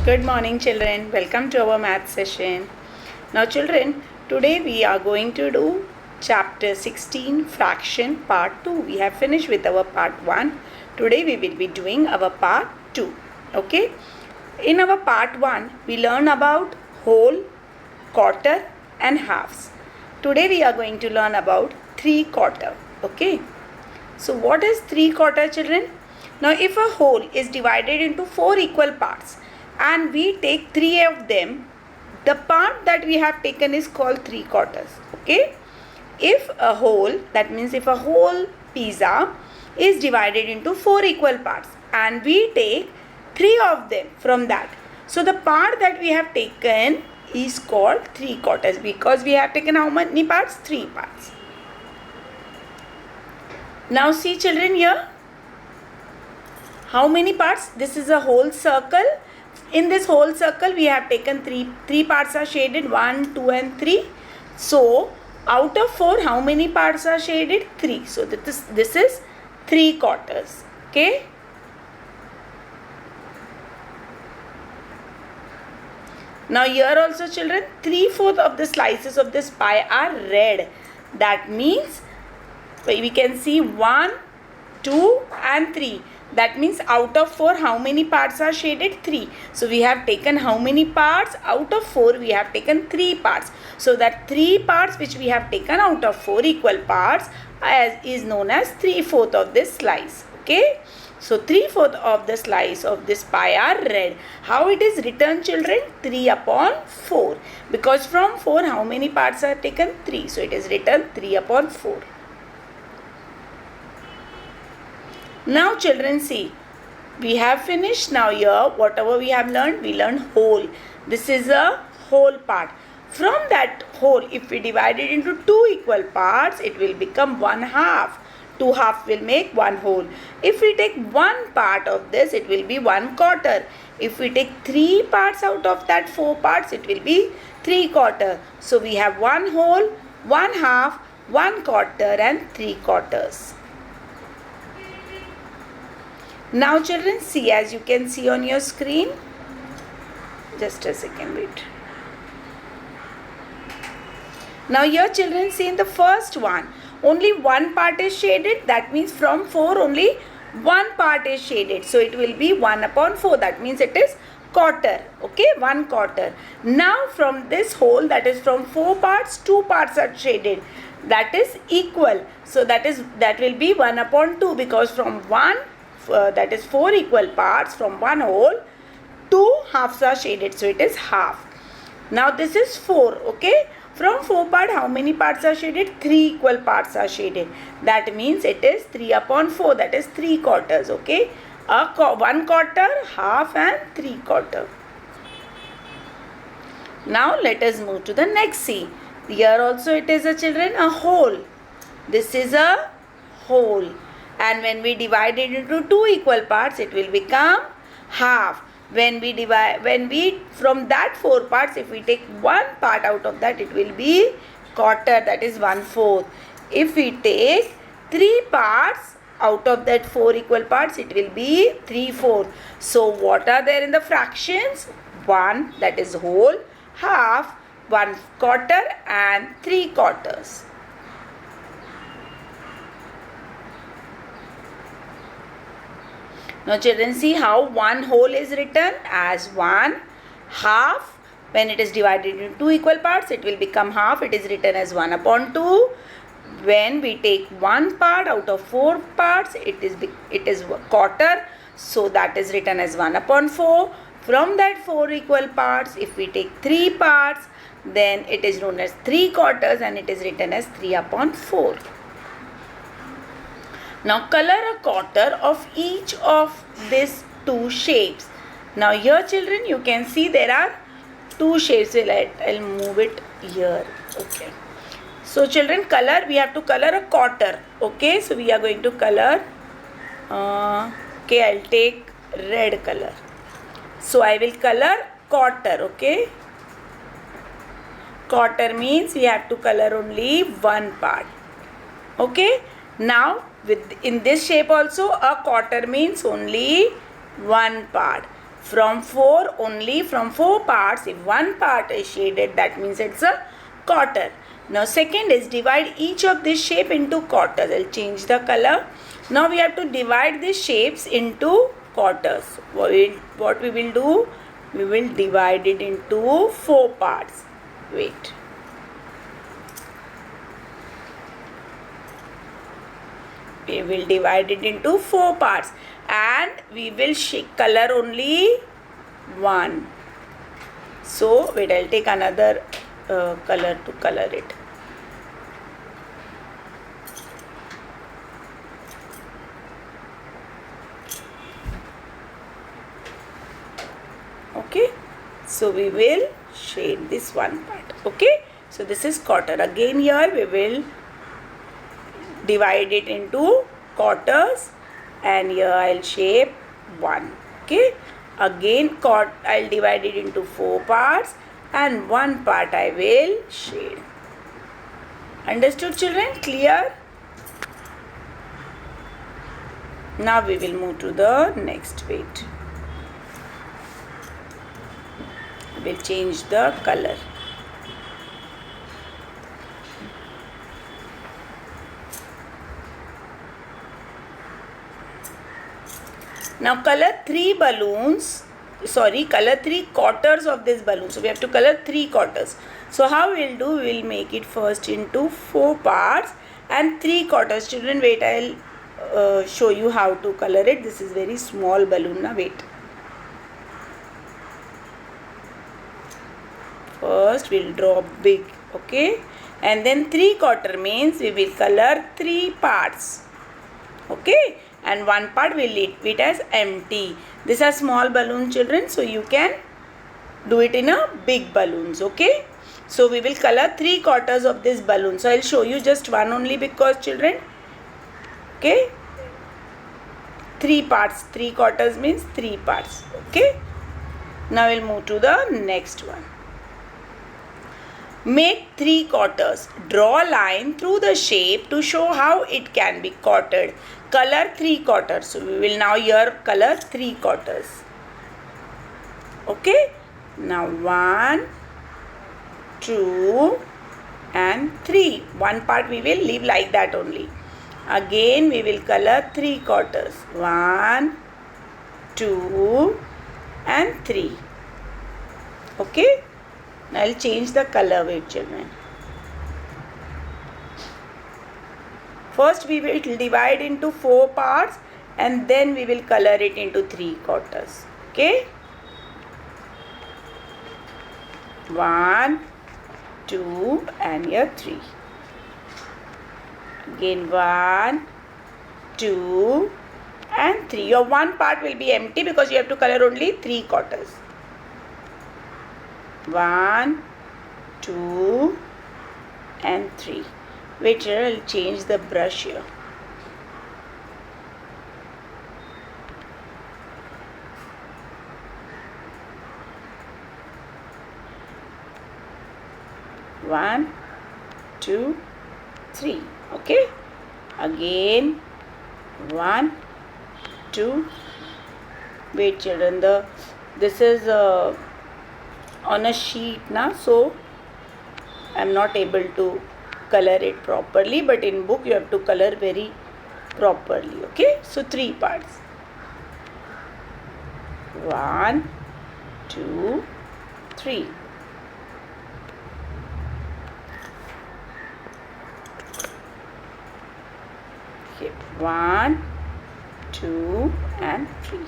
Good morning, children. Welcome to our math session. Now, children, today we are going to do chapter 16, fraction part 2. We have finished with our part 1. Today we will be doing our part 2. Okay? In our part 1, we learn about whole, quarter and halves. Today we are going to learn about 3/4. Okay? So, what is 3/4, children? Now, if a whole is divided into 4 equal parts and we take 3 of them, the part that we have taken is called 3/4. Okay? If a whole, that means if a whole pizza is divided into 4 equal parts and we take 3 of them from that, so the part that we have taken is called 3/4 because we have taken how many parts? 3 parts. Now see, children, here how many parts? This is a whole circle. In this whole circle we have taken three parts are shaded, 1, 2 and 3. So out of 4, how many parts are shaded? 3. So this is 3/4. Okay. Now here also, children, 3/4 of the slices of this pie are red. That means we can see 1, 2 and 3. That means out of 4, how many parts are shaded? 3. So we have taken how many parts? Out of 4, we have taken 3 parts. So that 3 parts which we have taken out of 4 equal parts is known as 3/4 of this slice. Okay. So 3/4 of the slice of this pie are red. How it is written, children? 3/4. Because from 4, how many parts are taken? 3. So it is written 3/4. Now, children, see, we have finished. Now here, whatever we have learned, we learned whole. This is a whole part. From that whole, if we divide it into 2 equal parts, it will become 1/2. 2 halves will make 1 whole. If we take 1 part of this, it will be 1/4. If we take 3 parts out of that 4 parts, it will be 3/4. So we have 1 whole, 1/2, 1/4 and 3/4. Now, children, see, as you can see on your screen. Just a second, wait. Now here, children, see, in the first one, only 1 part is shaded. That means from 4, only 1 part is shaded. So it will be 1/4. That means it is quarter. Okay, 1/4. Now from this whole, that is from 4 parts, 2 parts are shaded. That is equal. So that will be 1/2 because from 1, that is 4 equal parts, from 1 whole, 2 halves are shaded. So it is half. Now this is 4. Okay. From 4 part, how many parts are shaded? 3 equal parts are shaded. That means it is 3/4. That is 3/4. Okay. 1/4, half and 3/4. Now let us move to the next. See, here also it is, children, a whole. This is a whole. And when we divide it into 2 equal parts, it will become half. When we from that 4 parts, if we take 1 part out of that, it will be quarter. That is 1/4. If we take 3 parts out of that 4 equal parts, it will be 3/4. So what are there in the fractions? 1, that is whole, half, 1/4 and 3/4. Now, children, see how 1 whole is written as 1/2. When it is divided into 2 equal parts, it will become half. It is written as 1/2. When we take 1 part out of 4 parts, it is quarter. So that is written as 1/4. From that 4 equal parts, if we take 3 parts, then it is known as 3/4 and it is written as 3/4. Now color a quarter of each of these 2 shapes. Now here, children, you can see there are 2 shapes. I'll move it here. Okay. So children, color, we have to color a quarter. Okay. So we are going to color. Okay, I'll take red color. So I will color quarter. Okay. Quarter means we have to color only 1 part. Okay. Now in this shape also, a quarter means only 1 part. From four parts, if one part is shaded, that means it's a quarter. Now second is divide each of this shape into quarters. I'll change the color. Now we have to divide these shapes into quarters. What we will do? We will divide it into 4 parts. Wait. We will divide it into 4 parts and we will color only one. So wait, I'll take another color to color it. Okay, so we will shade this one part. Okay, so this is quarter. Again here we will divide it into quarters and here I'll shape one. Okay, again I'll divide it into 4 parts and one part I will shade. Understood, children? Clear? Now we will move to the next page. We'll change the color. Now color 3 quarters of this balloon. So we have to color 3 quarters. So how we'll do? We'll make it first into 4 parts and 3 quarters. Children, wait, I'll show you how to color it. This is very small balloon. Now wait. First we'll draw big, okay, and then 3 quarter means we will color 3 parts, okay, and one part we'll leave it as empty. These are small balloon, children, so you can do it in a big balloons, okay. So we will color 3 quarters of this balloon. So I'll show you just one only because, children, okay, 3 parts, 3 quarters means 3 parts, okay. Now we'll move to the next one. Make 3 quarters. Draw a line through the shape to show how it can be quartered. Color 3 quarters. So we will now here color 3 quarters. Okay. Now 1, 2 and 3. One part we will leave like that only. Again we will color 3 quarters. 1, 2 and 3. Okay. Now I'll change the color, wait, children. First we will divide into 4 parts and then we will color it into 3 quarters. Okay. 1, 2 and here 3. Again 1, 2 and 3. Your one part will be empty because you have to color only 3 quarters. 1, 2 and 3. Wait here, I'll change the brush here. One, 2, 3. Okay. Again 1, 2. Wait, children, this is on a sheet now, so I am not able to color it properly, but in book you have to color very properly. Okay, so 3 parts. 1, 2, 3. Okay, 1, 2 and 3.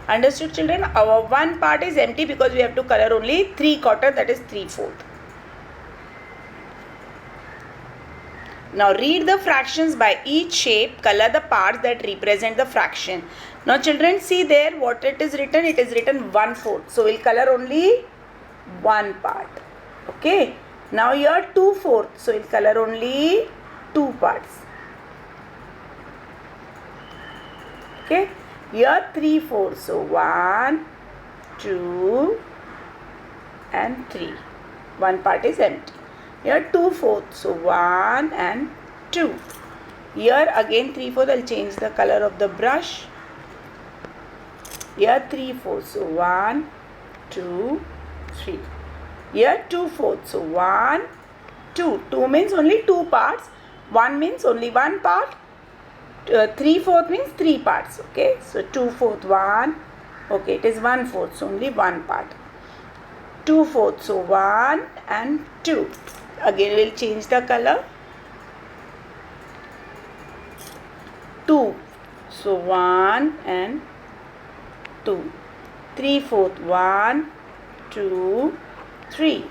Understood, children? Our one part is empty because we have to color only 3 quarters, that is 3/4. Now read the fractions by each shape. Color the parts that represent the fraction. Now children, see there what it is written. It is written 1/4. So we'll color only one part. Okay. Now here 2/4. So we'll color only 2 parts. Okay. Here 3/4. So 1, 2 and 3. One part is empty. Here 2/4. So 1 and 2. Here again 3/4. I'll change the color of the brush. Here 3/4. So 1, 2, 3. Here 2/4. So 1, 2. 2 means only 2 parts. 1 means only 1 part. 3/4 means 3 parts. Okay. So 2/4 1. Okay, it is 1/4. So only 1 part. 2/4. So 1 and 2. Again we'll change the color. 2. So 1 and 2. 3/4. 1, 2, 3.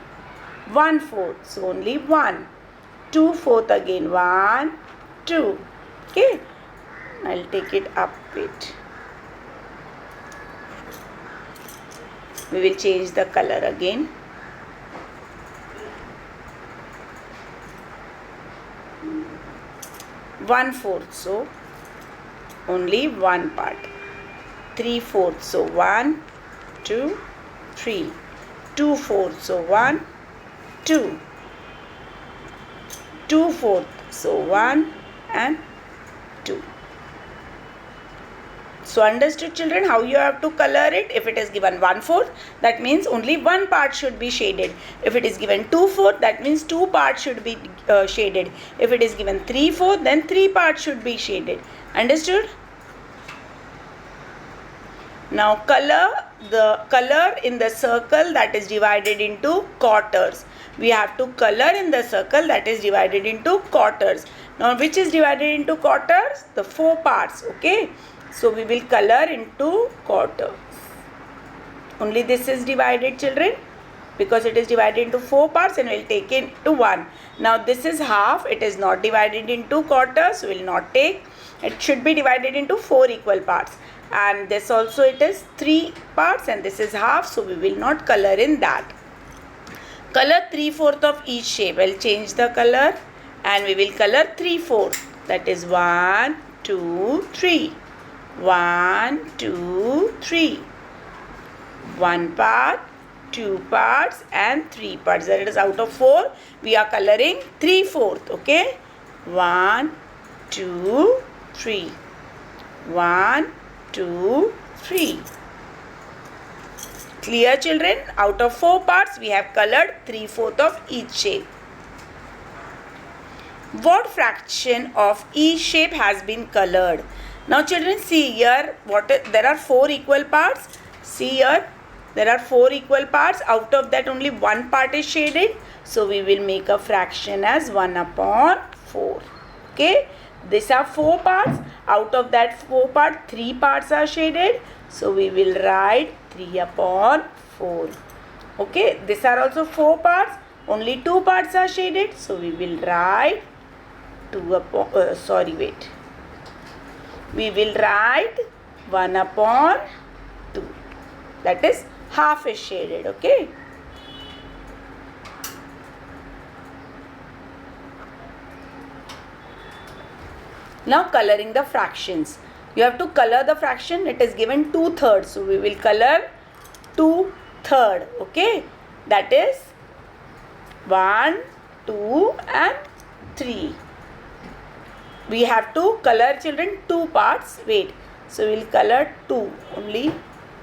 1/4. So only 1. 2/4 again. 1, 2. Okay. I'll take it up bit. We will change the color again. One-fourth, so only one part. 3/4, so 1, 2, 3. 2/4, so 1, 2. 2/4, so 1 and 2. So understood children how you have to color it? If it is given 1/4, that means only one part should be shaded. If it is given 2/4, that means 2 parts should be shaded. If it is given 3/4, then 3 parts should be shaded. Understood? Now color in the circle that is divided into quarters. We have to color in the circle that is divided into quarters. Now which is divided into quarters? The 4 parts. Okay. So we will color into quarters. Only this is divided children, because it is divided into 4 parts and we will take it to 1. Now this is half. It is not divided into quarters. We will not take. It should be divided into 4 equal parts. And this also it is 3 parts and this is half. So we will not color in that. Color 3/4 of each shape. I will change the color and we will color 3/4. That is 1, 2, 3. 1, 2, 3. 1 part, 2 parts and 3 parts. That is out of 4. We are coloring 3/4. Okay. 1, 2, 3. 1, 2, 3. Clear children? Out of 4 parts we have colored 3/4 of each shape. What fraction of each shape has been colored? Now children, see here, there are 4 equal parts. See here, there are 4 equal parts. Out of that only 1 part is shaded. So we will make a fraction as 1/4. Okay. These are 4 parts. Out of that 4 parts, 3 parts are shaded. So we will write 3/4. Okay. These are also 4 parts. Only 2 parts are shaded. So we will write we will write 1/2. That is half is shaded. Okay. Now coloring the fractions. You have to color the fraction. It is given 2/3. So we will color 2/3. Okay. That is 1, 2 and 3. We have to color children 2 parts. Wait. So we will color 2 only.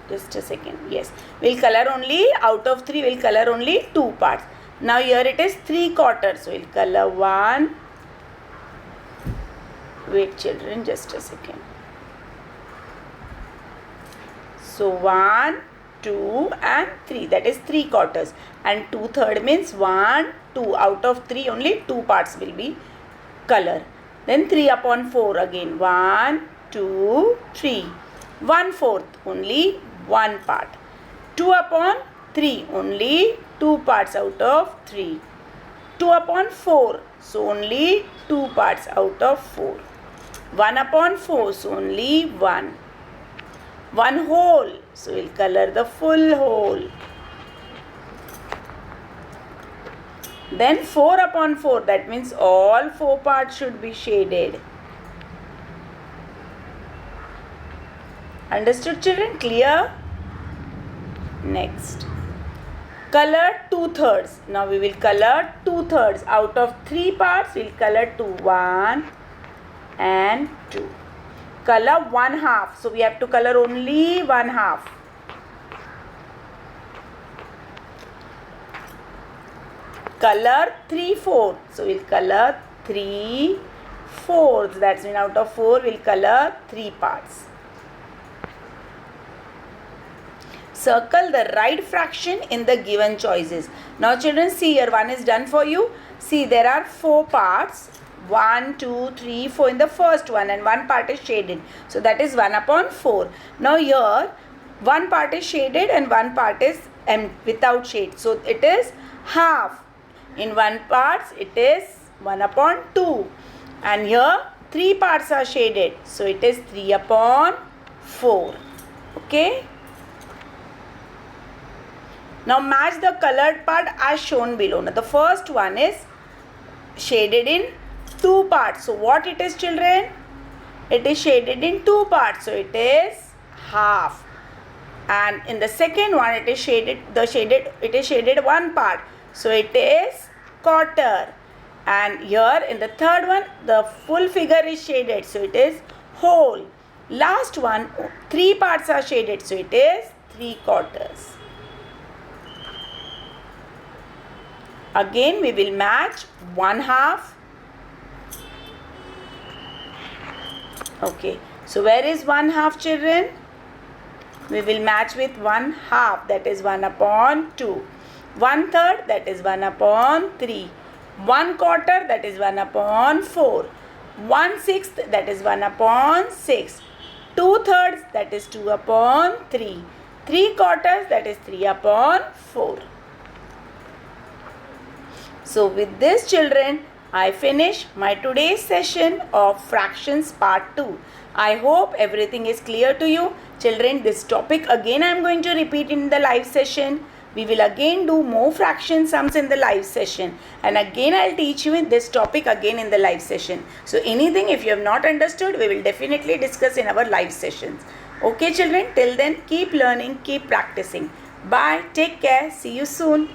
Just a second. Yes. We will color only out of 3. We will color only 2 parts. Now here it is 3/4. So we will color 1. Wait children. Just a second. So 1, 2 and 3. That is 3/4. And 2/3 means 1, 2. Out of 3 only 2 parts will be color. Then 3/4 again. 1, 2, 3. 1/4 only 1 part. 2/3 only 2 parts out of 3. 2/4 so only 2 parts out of 4. 1/4 so only 1. 1 whole. So we'll color the full whole. Then 4/4, that means all 4 parts should be shaded. Understood children? Clear? Next. Color 2/3. Now we will color 2/3. Out of 3 parts, we'll color 2. 1 and 2. color 1/2. So we have to color only 1/2. Color 3/4. So we'll color 3/4. That's mean out of 4 we'll color 3 parts. Circle the right fraction in the given choices. Now children, see here, one is done for you. See, there are 4 parts. 1, 2, 3, 4 in the first one, and one part is shaded. So that is 1/4. Now here, one part is shaded and one part is without shade. So it is half. In one part, it is 1/2. And here, 3 parts are shaded. So it is 3/4. Okay. Now match the colored part as shown below. Now the first one is shaded in 2 parts. So what it is, children? It is shaded in 2 parts. So it is half. And in the second one, it is shaded 1 part. So it is quarter. And here in the third one, the full figure is shaded. So it is whole. Last one, 3 parts are shaded. So it is 3/4. Again, we will match 1/2. Okay. So where is 1/2, children? We will match with 1/2. That is 1/2. 1/3, that is 1/3. 1/4, that is 1/4. 1/6, that is 1/6. 2/3, that is 2/3. 3/4, that is 3/4. So with this, children, I finish my today's session of fractions part 2. I hope everything is clear to you. Children, this topic again I am going to repeat in the live session. We will again do more fraction sums in the live session. And again I will teach you in this topic again in the live session. So anything if you have not understood, we will definitely discuss in our live sessions. Okay children, till then keep learning, keep practicing. Bye, take care, see you soon.